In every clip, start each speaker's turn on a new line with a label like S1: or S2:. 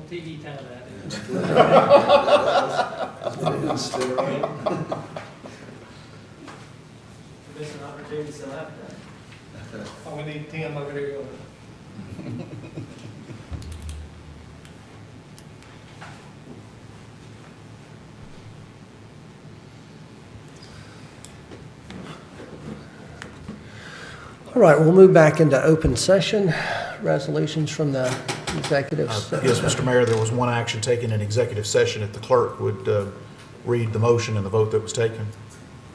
S1: TV time that. Missed an opportunity to sell appetite.
S2: Oh, we need Tim over here.
S3: All right, we'll move back into open session. Resolutions from the executive session.
S4: Yes, Mr. Mayor, there was one action taken in executive session. If the clerk would read the motion and the vote that was taken.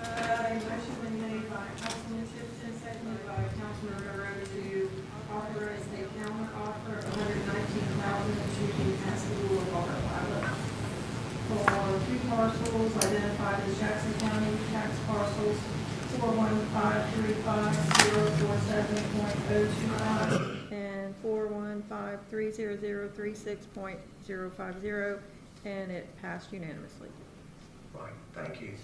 S5: A motion was made by Councilman Tipton, seconded by Councilman Rivera to authorize the counter offer of $119,000 to the Pascagoula water pilot for two parcels identified as Jackson County tax parcels 41535.047.025 and 41530036050, and it passed unanimously.
S3: Right, thank you.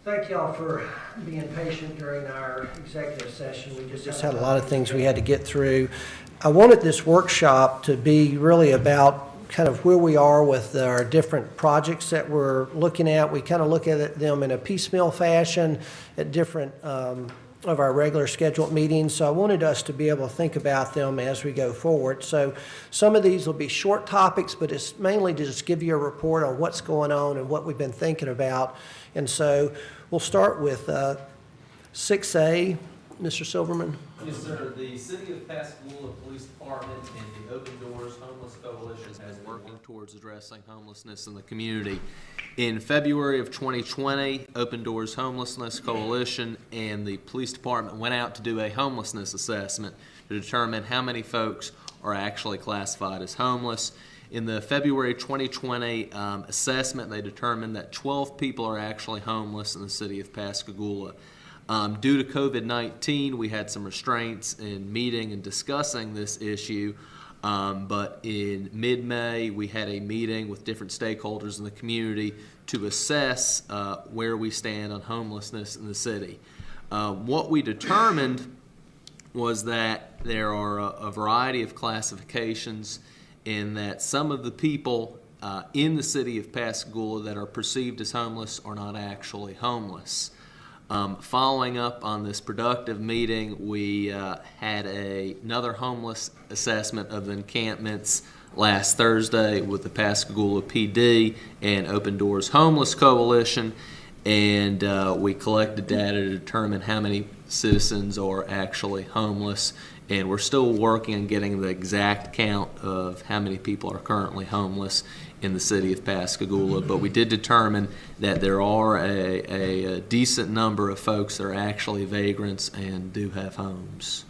S3: Thank y'all for being patient during our executive session. We just had a lot of things we had to get through. I wanted this workshop to be really about kind of where we are with our different projects that we're looking at. We kind of look at them in a piecemeal fashion at different of our regular scheduled meetings. So I wanted us to be able to think about them as we go forward. So some of these will be short topics, but it's mainly to just give you a report on what's going on and what we've been thinking about. And so we'll start with 6A. Mr. Silverman.
S6: Yes, sir. The City of Pascagoula Police Department and the Open Doors Homeless Coalition has working towards addressing homelessness in the community. In February of 2020, Open Doors Homelessness Coalition and the police department went out to do a homelessness assessment to determine how many folks are actually classified as homeless. In the February 2020 assessment, they determined that 12 people are actually homeless in the City of Pascagoula. Due to COVID-19, we had some restraints in meeting and discussing this issue, but in mid-May, we had a meeting with different stakeholders in the community to assess where we stand on homelessness in the city. What we determined was that there are a variety of classifications in that some of the people in the City of Pascagoula that are perceived as homeless are not actually homeless. Following up on this productive meeting, we had another homeless assessment of the encampments last Thursday with the Pascagoula PD and Open Doors Homeless Coalition, and we collected data to determine how many citizens are actually homeless, and we're still working on getting the exact count of how many people are currently homeless in the City of Pascagoula, but we did determine that there are a decent number of folks that are actually vagrants and do have homes.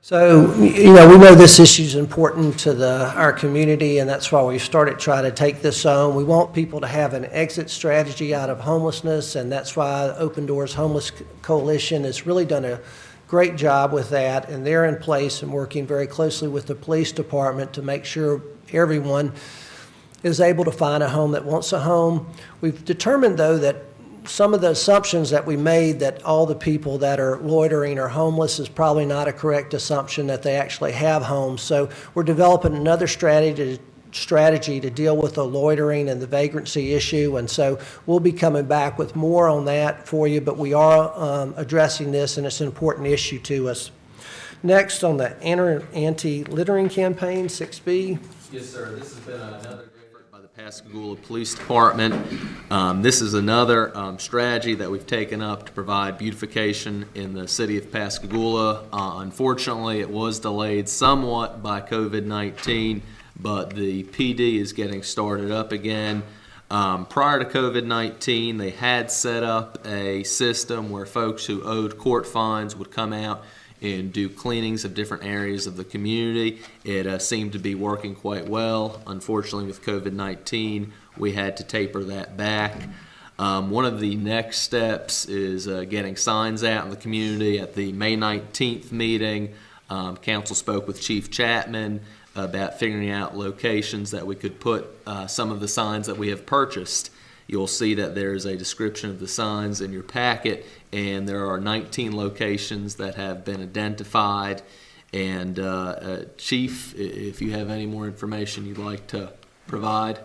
S3: So, you know, we know this issue is important to our community, and that's why we've started trying to take this on. We want people to have an exit strategy out of homelessness, and that's why Open Doors Homeless Coalition has really done a great job with that, and they're in place and working very closely with the police department to make sure everyone is able to find a home that wants a home. We've determined, though, that some of the assumptions that we made that all the people that are loitering are homeless is probably not a correct assumption, that they actually have homes. So we're developing another strategy to deal with the loitering and the vagrancy issue, and so we'll be coming back with more on that for you, but we are addressing this, and it's an important issue to us. Next, on the anti-littering campaign, 6B.
S6: Yes, sir. This has been another effort by the Pascagoula Police Department. This is another strategy that we've taken up to provide beautification in the City of Pascagoula. Unfortunately, it was delayed somewhat by COVID-19, but the PD is getting started up again. Prior to COVID-19, they had set up a system where folks who owed court fines would come out and do cleanings of different areas of the community. It seemed to be working quite well. Unfortunately, with COVID-19, we had to taper that back. One of the next steps is getting signs out in the community. At the May 19th meeting, Council spoke with Chief Chapman about figuring out locations that we could put some of the signs that we have purchased. You'll see that there's a description of the signs in your packet, and there are 19 locations that have been identified, And Chief, if you have any more information you'd like to provide.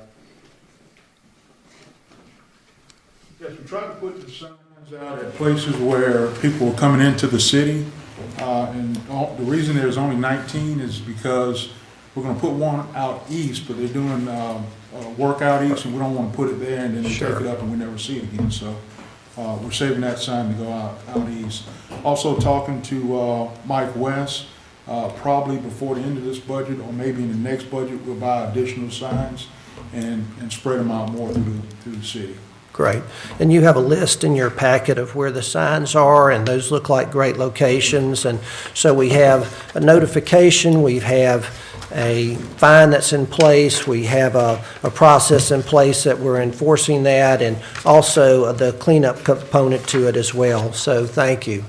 S7: Yes, we try to put the signs out at places where people are coming into the city. The reason there's only 19 is because we're going to put one out east, but they're doing work out east, and we don't want to put it there and then they take it up and we never see it again. So we're saving that sign to go out east. Also talking to Mike West, probably before the end of this budget or maybe in the next budget, we'll buy additional signs and spread them out more through the city.
S3: Great. And you have a list in your packet of where the signs are, and those look like great locations. And so we have a notification, we have a fine that's in place, we have a process in place that we're enforcing that, and also the cleanup component to it as well. So thank you.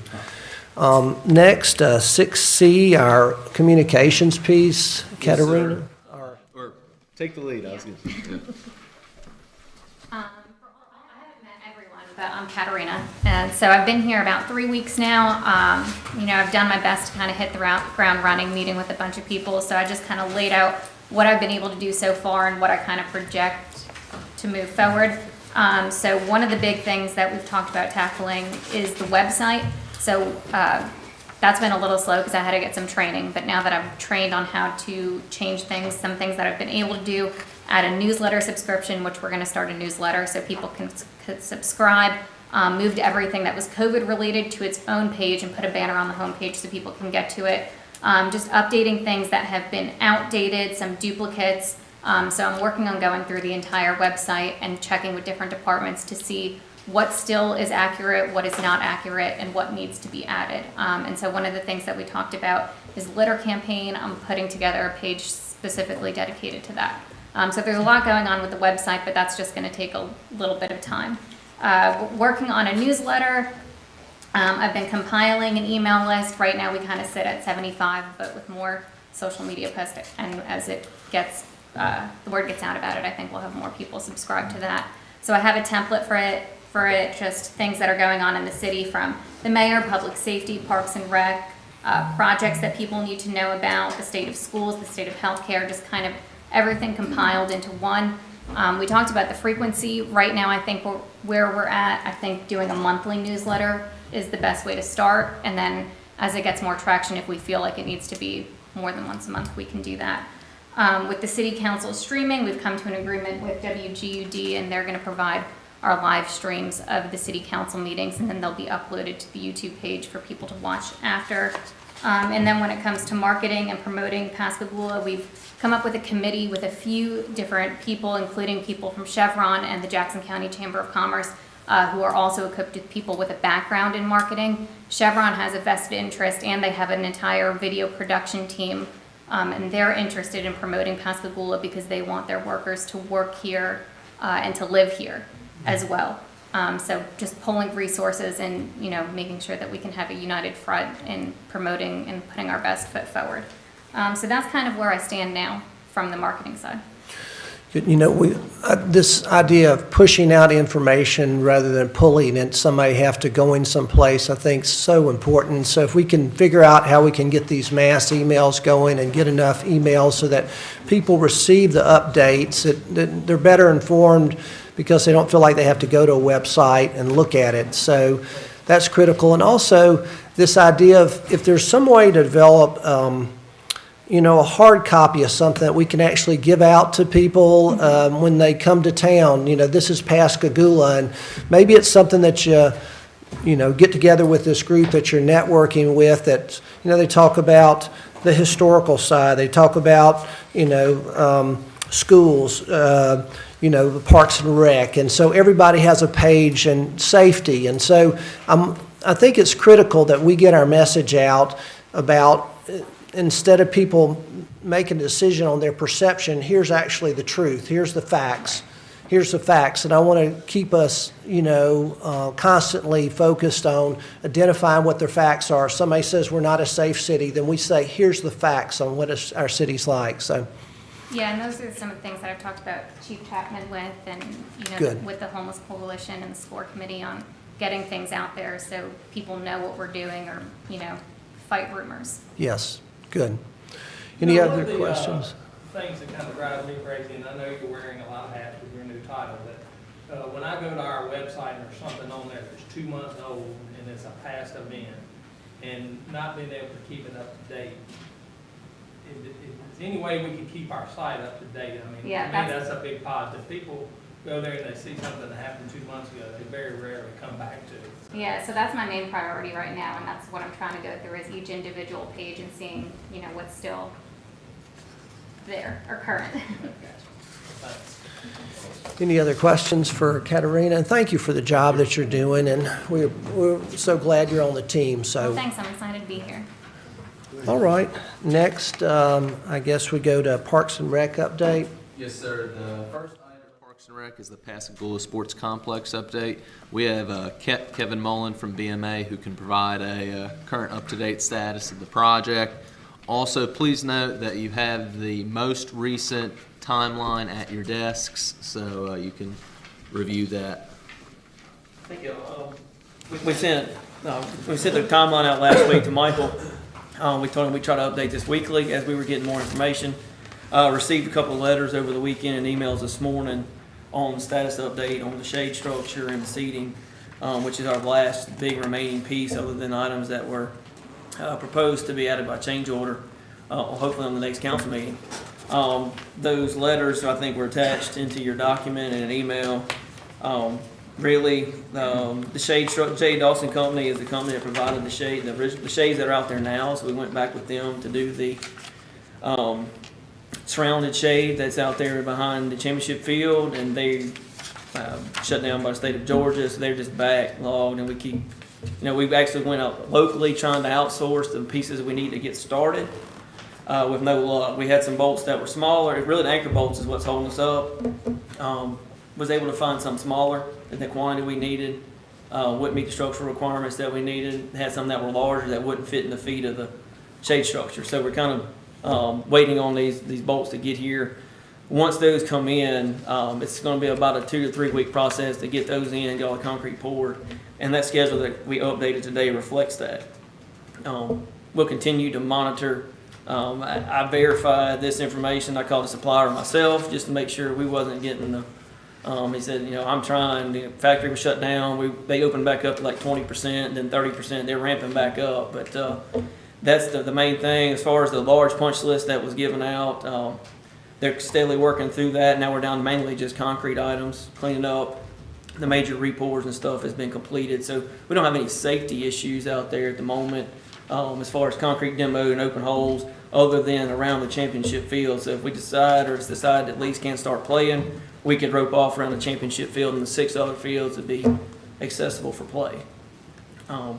S3: Next, 6C, our communications piece. Katerina?
S6: Or take the lead, I was going to say.
S8: But I'm Katerina, and so I've been here about 3 weeks now. I've done my best to kind of hit the ground running, meeting with a bunch of people, so I just kind of laid out what I've been able to do so far and what I kind of project to move forward. So one of the big things that we've talked about tackling is the website. So that's been a little slow because I had to get some training, but now that I've trained on how to change things, some things that I've been able to do, add a newsletter subscription, which we're going to start a newsletter so people can subscribe, moved everything that was COVID related to its own page and put a banner on the homepage so people can get to it. Just updating things that have been outdated, some duplicates. So I'm working on going through the entire website and checking with different departments to see what still is accurate, what is not accurate, and what needs to be added. And so one of the things that we talked about is litter campaign. I'm putting together a page specifically dedicated to that. So there's a lot going on with the website, but that's just going to take a little bit of time. Working on a newsletter. I've been compiling an email list. Right now we kind of sit at 75, but with more social media posts, and as it gets, the word gets out about it, I think we'll have more people subscribe to that. So I have a template for it, just things that are going on in the city from the mayor, public safety, parks and rec, projects that people need to know about, the state of schools, the state of healthcare, just kind of everything compiled into one. We talked about the frequency. Right now, I think where we're at, I think doing a monthly newsletter is the best way to start. And then as it gets more traction, if we feel like it needs to be more than once a month, we can do that. With the city council streaming, we've come to an agreement with WGUD, and they're going to provide our live streams of the city council meetings, and then they'll be uploaded to the YouTube page for people to watch after. And then when it comes to marketing and promoting Pascagoula, we've come up with a committee with a few different people, including people from Chevron and the Jackson County Chamber of Commerce, who are also equipped with people with a background in marketing. Chevron has a vested interest, and they have an entire video production team, and they're interested in promoting Pascagoula because they want their workers to work here and to live here as well. So just pulling resources and making sure that we can have a united front in promoting and putting our best foot forward. So that's kind of where I stand now from the marketing side.
S3: This idea of pushing out information rather than pulling it, somebody have to go in someplace, I think is so important. So if we can figure out how we can get these mass emails going and get enough emails so that people receive the updates, that they're better informed because they don't feel like they have to go to a website and look at it. So that's critical. And also this idea of if there's some way to develop a hard copy of something that we can actually give out to people when they come to town. This is Pascagoula, and maybe it's something that you get together with this group that you're networking with that, they talk about the historical side. They talk about, schools, the Parks and Rec. And so everybody has a page and safety. And so I think it's critical that we get our message out about, instead of people making a decision on their perception, here's actually the truth. Here's the facts. Here's the facts. And I want to keep us, constantly focused on identifying what their facts are. If somebody says we're not a safe city, then we say, here's the facts on what our city's like. So.
S8: Yeah, and those are some of the things that I've talked about Chief Chapman with, and
S3: Good.
S8: With the Homeless Coalition and the SCORE Committee on getting things out there so people know what we're doing, or fight rumors.
S3: Yes. Good. Any
S2: One
S3: other
S2: of the,
S3: questions?
S2: Things that kind of drive me crazy, and I know you're wearing a lot of hats with your new title, but when I go to our website and there's something on there that's 2 months old and it's a past event, and not being able to keep it up to date, is there any way we can keep our site up to date? I mean,
S8: Yeah,
S2: to me, that's a big positive. People go there and they see something that happened 2 months ago, they very rarely come back to it.
S8: Yeah, so that's my main priority right now, and that's what I'm trying to go through is each individual page and seeing, you know, what's still there or current.
S2: Thanks.
S3: Any other questions for Katerina? And thank you for the job that you're doing, and we're so glad you're on the team,
S8: Well,
S3: so.
S8: thanks, I'm excited to be here.
S3: All right, next, I guess we go to Parks and Rec update.
S6: Yes, sir. The first item of Parks and Rec is the Pascagoula Sports Complex update. We have Kevin Mullen from BMA who can provide a current up-to-date status of the project. Also, please note that you have the most recent timeline at your desks, so you can review that.
S1: Thank you. We sent the timeline out last week to Michael. We told him we'd try to update this weekly as we were getting more information. Received a couple of letters over the weekend and emails this morning on the status update on the shade structure and the seating, which is our last big remaining piece other than items that were proposed to be added by change order, hopefully on the next council meeting. Those letters, I think, were attached into your document in an email. Really, the shade Dawson Company is the company that provided the shade, the shades that are out there now. So we went back with them to do the surrounded shade that's out there behind the championship field, and they shut down by the state of Georgia, so they're just backlogged, and we keep. You know, we actually went out locally trying to outsource the pieces we need to get started with no luck. We had some bolts that were smaller. Really, the anchor bolts is what's holding us up. Was able to find some smaller in the quantity we needed. Wouldn't meet the structural requirements that we needed. Had some that were larger that wouldn't fit in the feet of the shade structure. So we're kind of waiting on these bolts to get here. Once those come in, it's going to be about a 2 to 3 week process to get those in, get all the concrete poured. And that schedule that we updated today reflects that. We'll continue to monitor. I verified this information. I called the supplier myself just to make sure we wasn't getting the. He said, you know, I'm trying. The factory was shut down. They opened back up to like 20%, then 30%. They're ramping back up. But that's the main thing. As far as the large punch list that was given out, they're steadily working through that. Now we're down to mainly just concrete items, cleaning up. The major repours and stuff has been completed, so we don't have any safety issues out there at the moment as far as concrete demo and open holes, other than around the championship field. So if we decide, or it's decided that Leeds can't start playing, we could rope off around the championship field, and the 6 other fields would be accessible for play. I'm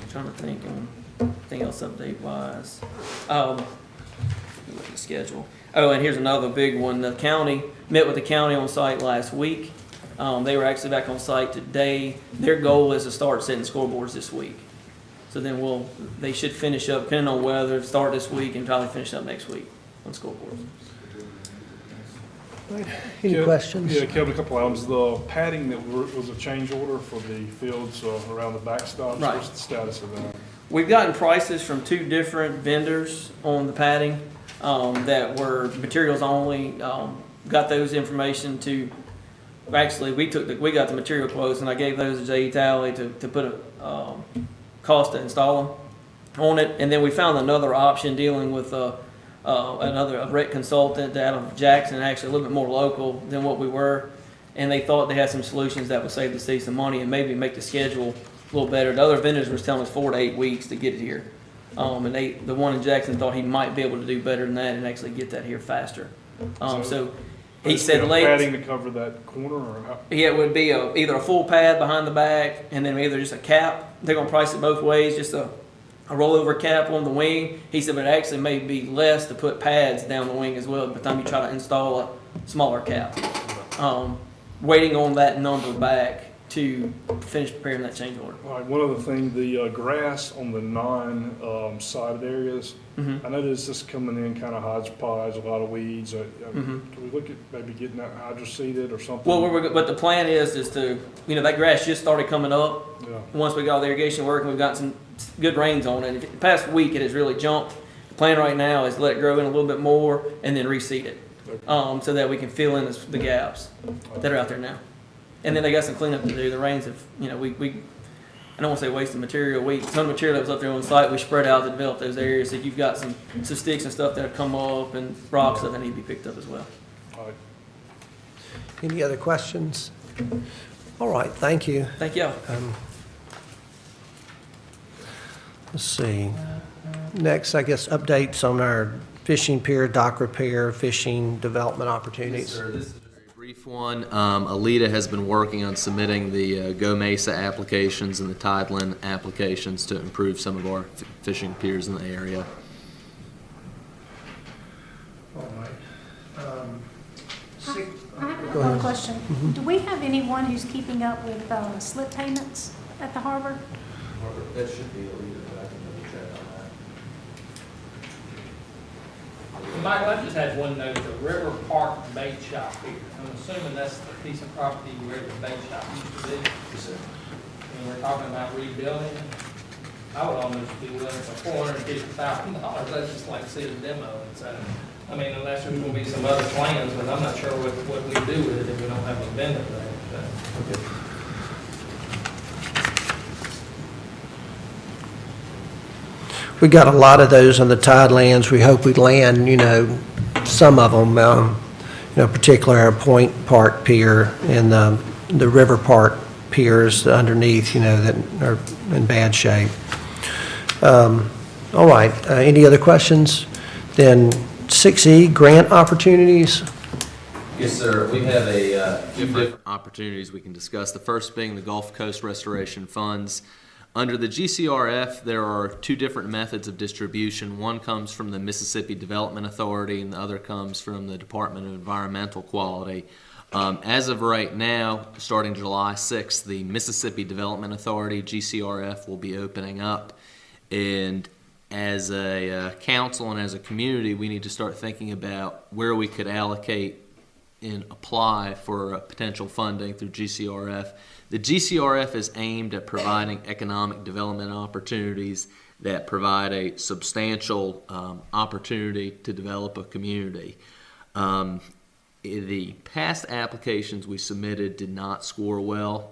S1: trying to think on anything else update wise. Look at the schedule. Oh, and here's another big one. The county met with the county on site last week. They were actually back on site today. Their goal is to start setting scoreboards this week. So then they should finish up, depending on weather, start this week and probably finish up next week on scoreboards.
S3: Any questions?
S9: Yeah, Kevin, a couple items. The padding that was a change order for the fields around the backstops.
S1: Right.
S9: What's the status of that?
S1: We've gotten prices from 2 different vendors on the padding that were materials only. Got those information to. Actually, we got the material quotes, and I gave those to J.E. Talley to put a cost to install them on it. And then we found another option dealing with a rec consultant out of Jackson, actually a little bit more local than what we were. And they thought they had some solutions that would save the city some money and maybe make the schedule a little better. The other vendors were telling us 4 to 8 weeks to get it here. And the one in Jackson thought he might be able to do better than that and actually get that here faster. So he said
S9: padding to cover that corner, or how?
S1: Yeah, it would be either a full pad behind the back, and then either just a cap. They're gonna price it both ways, just a rollover cap on the wing. He said, but it actually may be less to put pads down the wing as well by the time you try to install a smaller cap. Waiting on that number back to finish preparing that change order.
S9: All right, one other thing, the grass on the non-sided areas, I noticed this coming in kind of hodgepodge, a lot of weeds. Can we look at maybe getting that hydro-seeded or something?
S1: Well, what the plan is to, that grass just started coming up.
S9: Yeah.
S1: Once we got all the irrigation working, we've got some good rains on it. The past week it has really jumped. The plan right now is let it grow in a little bit more and then reseed it, so that we can fill in the gaps that are out there now. And then they got some cleanup to do. The rains have, I don't want to say wasted material. Some of the material that was up there on the site, we spread out to develop those areas. So you've got some sticks and stuff that have come up and rocks that need to be picked up as well.
S9: All right.
S3: Any other questions? All right, thank you.
S1: Thank y'all.
S3: Let's see. Next, I guess, updates on our fishing pier, dock repair, fishing development
S6: Yes,
S3: opportunities.
S6: sir. This is a very brief one. Alita has been working on submitting the Go Mesa applications and the Tideland applications to improve some of our fishing piers in the area.
S3: All right.
S10: I have one question. Do we have anyone who's keeping up with slip payments at the harbor?
S6: That should be Alita, but I can double check on that.
S2: Michael, I just had one note, the River Park Bait Shop here. I'm assuming that's the piece of property where the bait shop used to be.
S6: Yes, sir.
S2: And we're talking about rebuilding. I would almost be willing for $450,000. That's just like see a demo. So, I mean, unless there's going to be some other plans, but I'm not sure what we do with it if we don't have a vendor there. So.
S6: Okay.
S3: We got a lot of those on the Tidelands. We hope we land, some of them, particularly our Point Park Pier and the River Park piers underneath, that are in bad shape. All right, any other questions? Then 6E, grant opportunities.
S6: Yes, sir. We have a few different opportunities we can discuss. The first being the Gulf Coast Restoration Funds. Under the GCRF, there are two different methods of distribution. One comes from the Mississippi Development Authority, and the other comes from the Department of Environmental Quality. As of right now, starting July 6th, the Mississippi Development Authority, GCRF, will be opening up. And as a council and as a community, we need to start thinking about where we could allocate and apply for potential funding through GCRF. The GCRF is aimed at providing economic development opportunities that provide a substantial opportunity to develop a community. The past applications we submitted did not score well,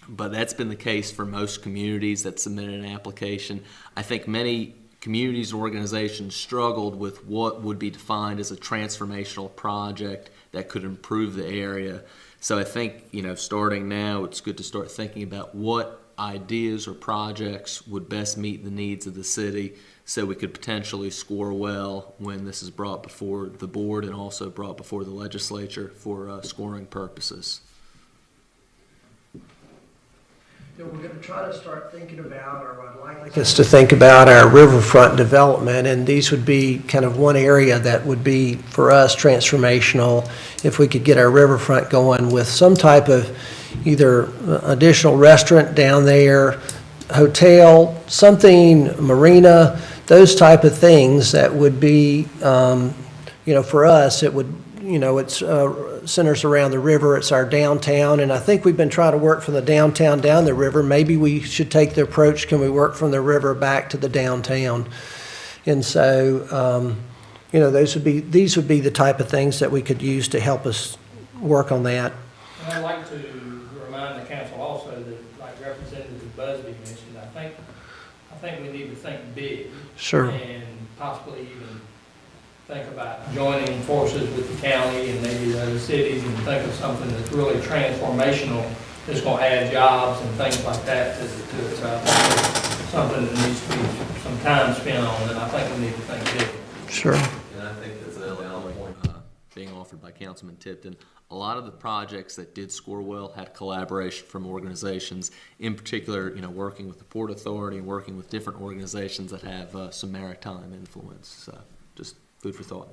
S6: but that's been the case for most communities that submitted an application. I think many communities and organizations struggled with what would be defined as a transformational project that could improve the area. So I think, starting now, it's good to start thinking about what ideas or projects would best meet the needs of the city so we could potentially score well when this is brought before the board and also brought before the legislature for scoring purposes.
S3: We're going to try to start thinking about, or I'd like us to think about our riverfront development, and these would be kind of one area that would be, for us, transformational if we could get our riverfront going with some type of either additional restaurant down there, hotel, something, marina, those type of things that would be, for us, it would, it's centers around the river. It's our downtown, and I think we've been trying to work from the downtown down the river. Maybe we should take the approach, can we work from the river back to the downtown? And so, these would be the type of things that we could use to help us work on that.
S2: And I'd like to remind the council also that, like Representative Busby mentioned, I think we need to think big.
S3: Sure.
S2: And possibly even think about joining forces with the county and maybe the other cities and think of something that's really transformational, that's going to add jobs and things like that to it. So I think it's something that needs to be some time spent on, and I think we need to think big.
S3: Sure.
S6: And I think that's an element being offered by Councilman Tipton. A lot of the projects that did score well had collaboration from organizations, in particular, working with the Port Authority and working with different organizations that have some maritime influence. So just food for thought.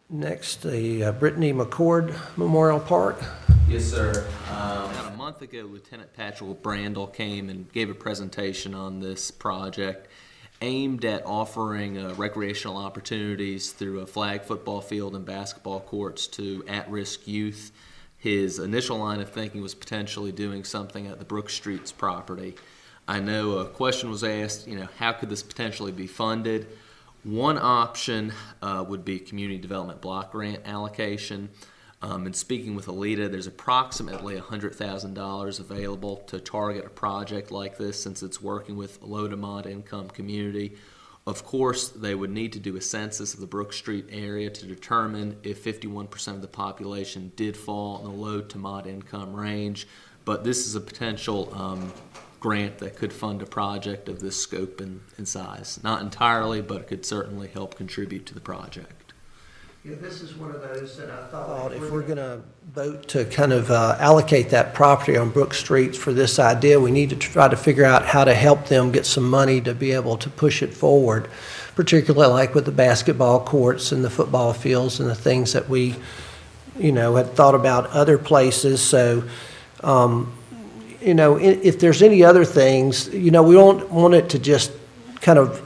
S3: Next, the Britney Mccord Memorial Park.
S6: Yes, sir. About a month ago, Lieutenant Patrick Brandel came and gave a presentation on this project aimed at offering recreational opportunities through a flag football field and basketball courts to at-risk youth. His initial line of thinking was potentially doing something at the Brook Streets property. I know a question was asked, how could this potentially be funded? One option would be community development block grant allocation. And speaking with Alita, there's approximately $100,000 available to target a project like this since it's working with a low to mod income community. Of course, they would need to do a census of the Brook Street area to determine if 51% of the population did fall in the low to mod income range. But this is a potential grant that could fund a project of this scope and size. Not entirely, but it could certainly help contribute to the project.
S3: Yeah, this is one of those that I thought if we're going to vote to kind of allocate that property on Brook Street for this idea, we need to try to figure out how to help them get some money to be able to push it forward, particularly like with the basketball courts and the football fields and the things that we, had thought about other places. So, if there's any other things, we don't want it to just kind of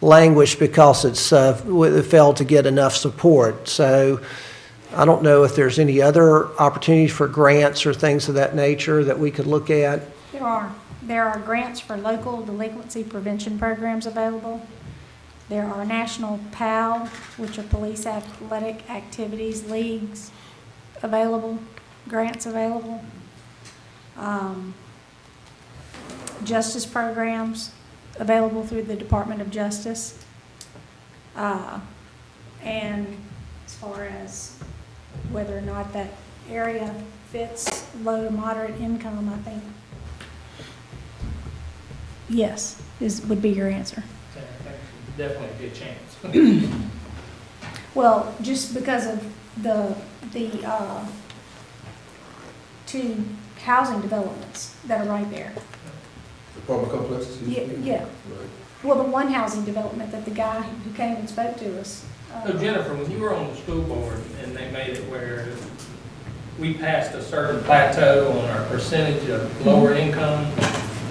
S3: languish because it failed to get enough support. So I don't know if there's any other opportunities for grants or things of that nature that we could look at.
S10: There are grants for local delinquency prevention programs available. There are national PAL, which are police athletic activities leagues available, grants available. Justice programs available through the Department of Justice. And as far as whether or not that area fits low to moderate income, I think, yes, would be your answer.
S2: I think definitely a good chance.
S10: Well, just because of the two housing developments that are right there.
S11: Apartment complexes?
S10: Yeah.
S11: Right.
S10: Well, the one housing development that the guy who came and spoke to us.
S2: So Jennifer, when you were on the school board and they made it where we passed a certain plateau on our percentage of lower income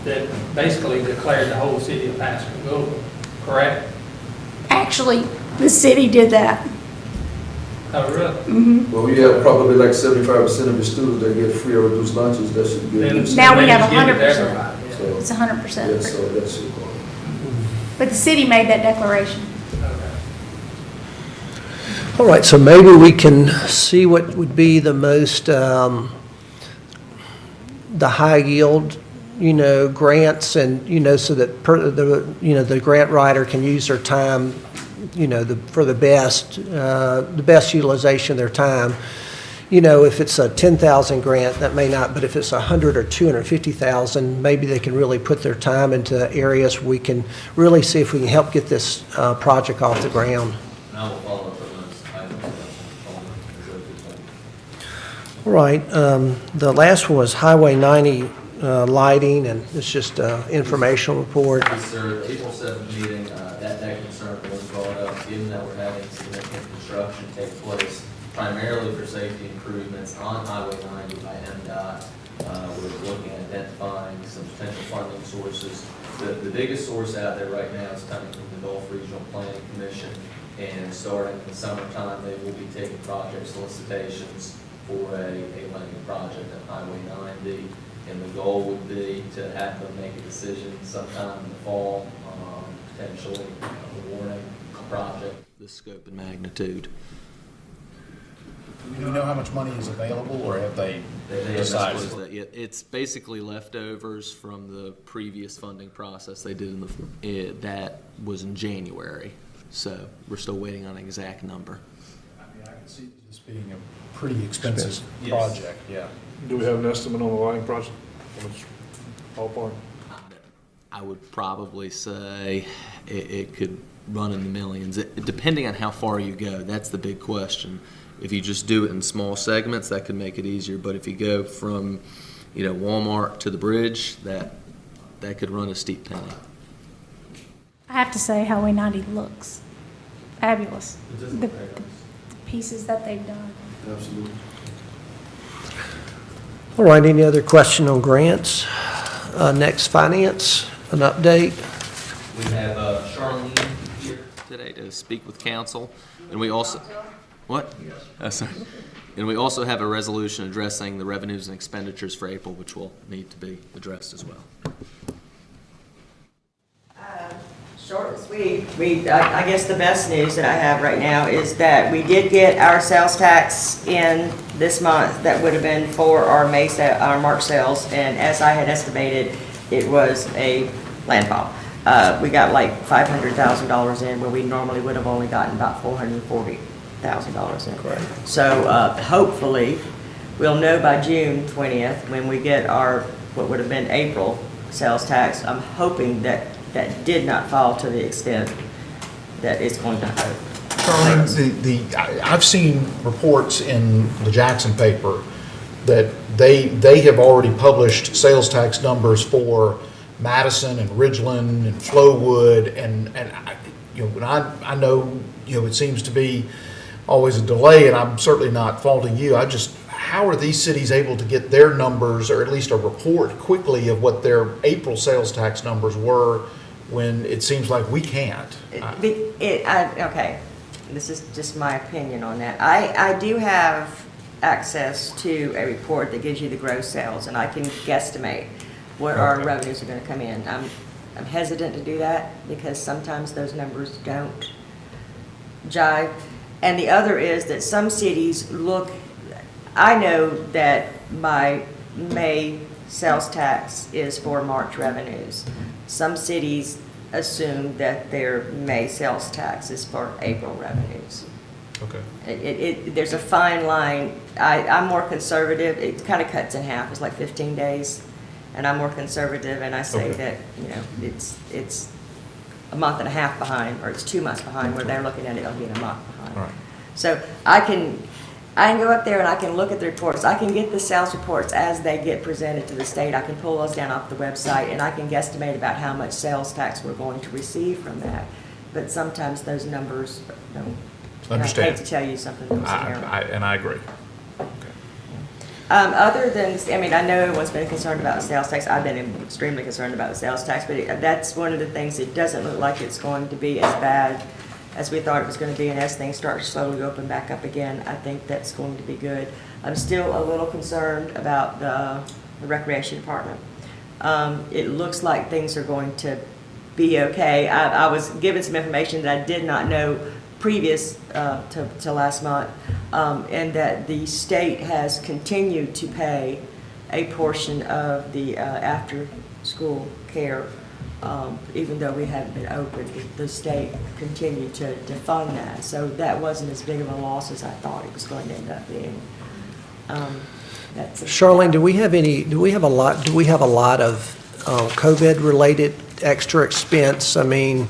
S2: that basically declared the whole city of Pascagoula, correct?
S10: Actually, the city did that.
S2: Oh, really?
S10: Mm-hmm.
S11: Well, we have probably like 75% of the students that get free or reduced lunches, that should be.
S2: Then-
S10: Now we
S2: then
S10: have
S2: just give it to
S10: 100%.
S2: everybody, yeah.
S11: So,
S10: It's
S11: yeah,
S10: 100%.
S11: so that should go.
S10: But the city made that declaration.
S2: Okay.
S3: All right, so maybe we can see what would be the most, the high yield, grants and, so that the grant writer can use their time, for the best utilization of their time. If it's a 10,000 grant, that may not, but if it's 100 or 250,000, maybe they can really put their time into areas we can really see if we can help get this project off the ground.
S6: And I will follow up on those items.
S3: All right, the last one was Highway 90 lighting, and it's just an informational report.
S6: Yes, sir. April 7th meeting, that concern was brought up, given that we're having significant construction take place, primarily for safety improvements on Highway 90 by MDOT. We're looking at identifying some potential funding sources. The biggest source out there right now is coming from the Gulf Regional Planning Commission, and starting in the summertime, they will be taking project solicitations for a lighting project on Highway 90. And the goal would be to have them make a decision sometime in the fall, potentially awarding a project this scope and magnitude.
S4: Do we know how much money is available, or have they
S6: They haven't
S4: decided?
S6: disclosed that yet. It's basically leftovers from the previous funding process they did that was in January. So we're still waiting on an exact number.
S4: I mean, I can see this being a pretty expensive
S6: Yes.
S4: project, yeah.
S9: Do we have an estimate on the lighting project? How much ballpark?
S6: I would probably say it could run in the millions, depending on how far you go. That's the big question. If you just do it in small segments, that could make it easier. But if you go from, Walmart to the bridge, that could run a steep penny.
S10: I have to say, Highway 90 looks fabulous. The pieces that they've done.
S11: Absolutely.
S3: All right, any other question on grants? Next, finance, an update.
S6: We have Charlene here today to speak with council, and we also, what? Sorry. And we also have a resolution addressing the revenues and expenditures for April, which will need to be addressed as well.
S12: Short and sweet. I guess the best news that I have right now is that we did get our sales tax in this month. That would have been for our our March sales, and as I had estimated, it was a landfall. We got like $500,000 in, where we normally would have only gotten about $440,000 in.
S3: Correct.
S12: So hopefully, we'll know by June 20th when we get our, what would have been April sales tax. I'm hoping that that did not fall to the extent that it's going to hurt.
S4: Charlene, I've seen reports in the Jackson paper that they have already published sales tax numbers for Madison and Ridgeland and Flowood, and I know, it seems to be always a delay, and I'm certainly not faulting you. How are these cities able to get their numbers, or at least a report quickly of what their April sales tax numbers were, when it seems like we can't?
S12: Okay, this is just my opinion on that. I do have access to a report that gives you the gross sales, and I can guesstimate what our revenues are going to come in. I'm hesitant to do that because sometimes those numbers don't jive. And the other is that some cities I know that my May sales tax is for March revenues. Some cities assume that their May sales tax is for April revenues.
S4: Okay.
S12: There's a fine line. I'm more conservative. It kind of cuts in half. It's like 15 days. And I'm more conservative, and I say that, it's a month and a half behind, or it's 2 months behind, where they're looking at it being a month behind.
S4: All right.
S12: So I can go up there and I can look at the reports. I can get the sales reports as they get presented to the state. I can pull those down off the website, and I can guesstimate about how much sales tax we're going to receive from that. But sometimes those numbers don't.
S4: Understand.
S12: I hate to tell you something that was terrible.
S4: And I agree.
S12: Other than, I know everyone's been concerned about the sales tax. I've been extremely concerned about the sales tax, but that's one of the things. It doesn't look like it's going to be as bad as we thought it was going to be, and as things start to slowly open back up again, I think that's going to be good. I'm still a little concerned about the recreation department. It looks like things are going to be okay. I was given some information that I did not know previous to last month, and that the state has continued to pay a portion of the after-school care, even though we haven't been open. The state continued to fund that, so that wasn't as big of a loss as I thought it was going to end up being.
S3: Charlene, do we have a lot of COVID-related extra expense? I mean,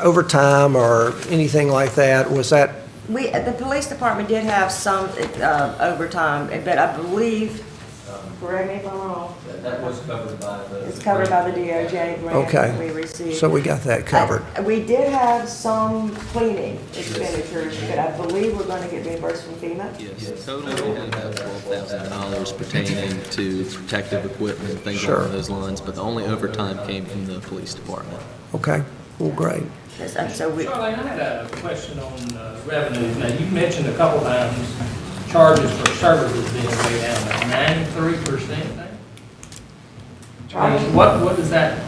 S3: overtime or anything like that? Was that?
S12: The police department did have some overtime, but I believe, correct me if I'm wrong.
S6: That was covered by the.
S12: It's covered by the DOJ grant that we received.
S3: So we got that covered.
S12: We did have some cleaning expenditures, but I believe we're going to get reimbursed from FEMA.
S6: Yes, totally we had about $12,000 pertaining to protective equipment and things along those lines, but the only overtime came from the police department.
S3: Okay, well, great.
S2: Charlie, I had a question on revenues. Now, you mentioned a couple times charges for services being way down, like 93% now? What does that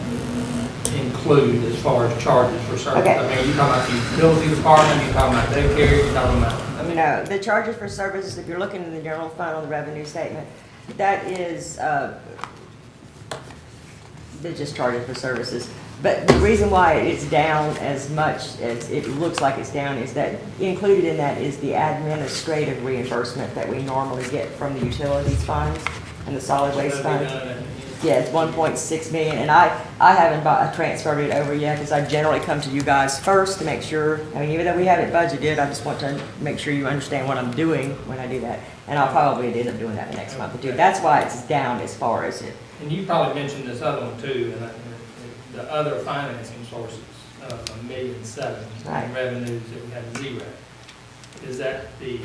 S2: include as far as charges for services?
S12: Okay.
S2: I mean, are you talking about the utility department, you talking about daycare, you talking about?
S12: No, the charges for services, if you're looking in the general fund on the revenue statement, that is, they're just charges for services. But the reason why it's down as much as it looks like it's down is that included in that is the administrative reimbursement that we normally get from the utilities funds and the solid waste fund. Yeah, it's 1.6 million, and I haven't transferred it over yet because I generally come to you guys first to make sure. I mean, even though we have it budgeted, I just want to make sure you understand what I'm doing when I do that, and I'll probably end up doing that the next month or two. That's why it's down as far as it.
S2: And you probably mentioned this other one too, and the other financing sources, $1.7 million in revenues that we have zero. Is that the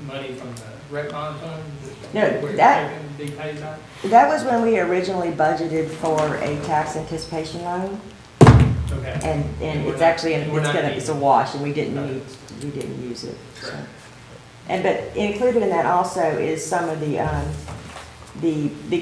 S2: money from the rec bond fund?
S12: No, that was when we originally budgeted for a tax anticipation loan.
S2: Okay.
S12: And it's actually it's a wash, and we didn't use it. So. But included in that also is some of the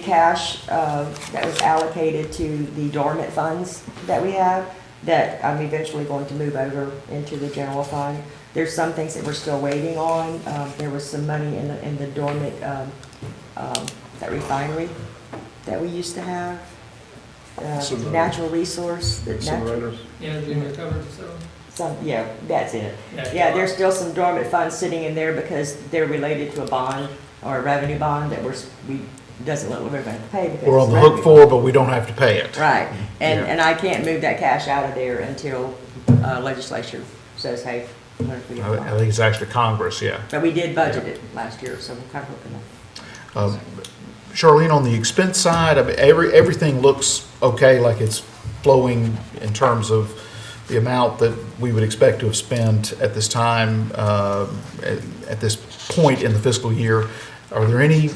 S12: cash that was allocated to the dormant funds that we have. that I'm eventually going to move over into the general fund. There's some things that we're still waiting on. There was some money in the dormant, that refinery that we used to have. Natural resource.
S9: Incinerators.
S2: Energy recovery facility?
S12: Yeah, that's it.
S2: Yeah.
S12: Yeah, there's still some dormant funds sitting in there because they're related to a bond or a revenue bond that doesn't look like we're going to pay. Because
S4: We're on the
S12: it's
S4: hook
S12: revenue.
S4: for, but we don't have to pay it.
S12: Right,
S4: Yeah.
S12: and I can't move that cash out of there until legislature says, hey, what if we get
S4: I
S12: bond?
S4: think it's actually Congress, yeah.
S12: But we did budget it last year, so we're kind of hoping that.
S4: Charlene, on the expense side, I mean, everything looks okay, like it's flowing in terms of the amount that we would expect to have spent at this time, at this point in the fiscal year. Are there any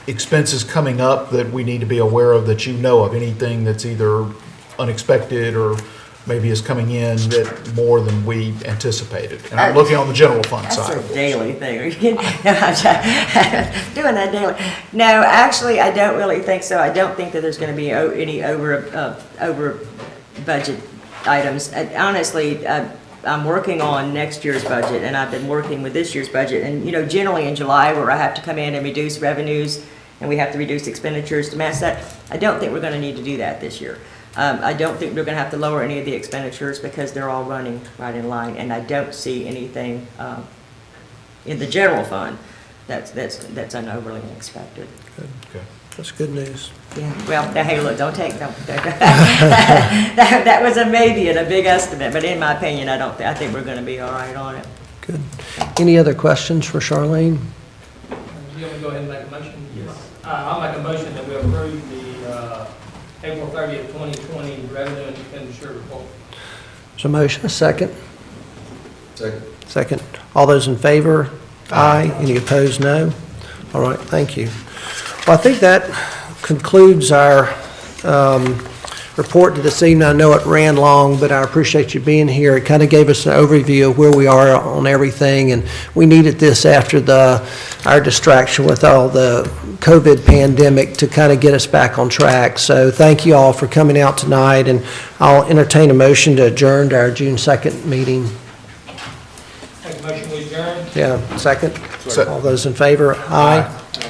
S4: expenses coming up that we need to be aware of that you know of? Anything that's either unexpected or maybe is coming in that more than we anticipated? And I'm looking on the general fund side.
S12: That's a daily thing. Are you kidding? Doing that daily. No, actually, I don't really think so. I don't think that there's going to be any over budget items. Honestly, I'm working on next year's budget, and I've been working with this year's budget. And, you know, generally in July, where I have to come in and reduce revenues, and we have to reduce expenditures to match that, I don't think we're going to need to do that this year. I don't think we're going to have to lower any of the expenditures because they're all running right in line, and I don't see anything in the general fund that's overly unexpected.
S4: Okay.
S3: That's good news.
S12: Yeah, well, now, hey, look, don't that was a maybe and a big estimate, but in my opinion, I think we're going to be all right on it.
S3: Good. Any other questions for Charlene?
S2: You want me to go ahead and make a motion? Yes. I'll make a motion that we approve the April 30th, 2020 revenue and expenditure report.
S3: So motion, a second?
S11: Second.
S3: Second. All those in favor? Aye. Any opposed? No. All right, thank you. Well, I think that concludes our report to this evening. I know it ran long, but I appreciate you being here. It kind of gave us an overview of where we are on everything, and we needed this after our distraction with all the COVID pandemic to kind of get us back on track. So thank you all for coming out tonight, and I'll entertain a motion to adjourn to our June 2nd meeting.
S2: Make a motion we adjourn.
S3: Yeah, second? All those in favor? Aye.